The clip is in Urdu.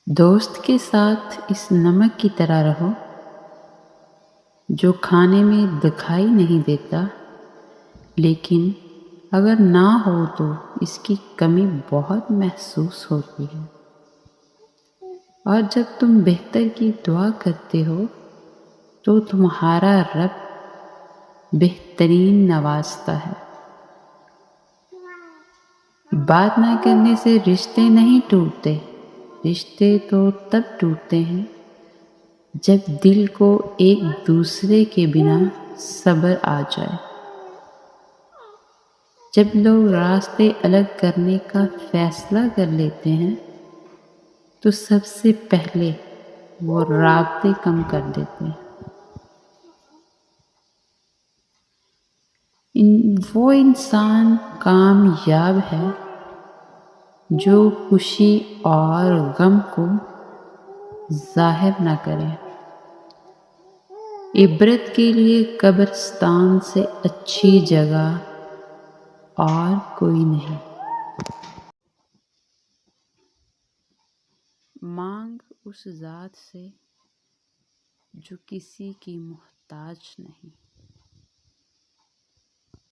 دوست کے ساتھ اس نمک کی طرح رہو جو کھانے میں دکھائی نہیں دیتا، لیکن اگر نہ ہو تو اس کی کمی بہت محسوس ہوتی ہے۔ اور جب تم بہتر کی دعا کرتے ہو تو تمہارا رب بہترین نوازتا ہے۔ بات نہ کرنے سے رشتے نہیں ٹوٹتے، رشتے تو تب ٹوٹتے ہیں جب دل کو ایک دوسرے کے بنا صبر آ جائے۔ جب لوگ راستے الگ کرنے کا فیصلہ کر لیتے ہیں تو سب سے پہلے وہ رابطے کم کر دیتے ہیں۔ وہ انسان کامیاب ہے جو خوشی اور غم کو ظاہر نہ کرے۔ عبرت کے لیے قبرستان سے اچھی جگہ اور کوئی نہیں۔ مانگ اس ذات سے جو کسی کی محتاج نہیں۔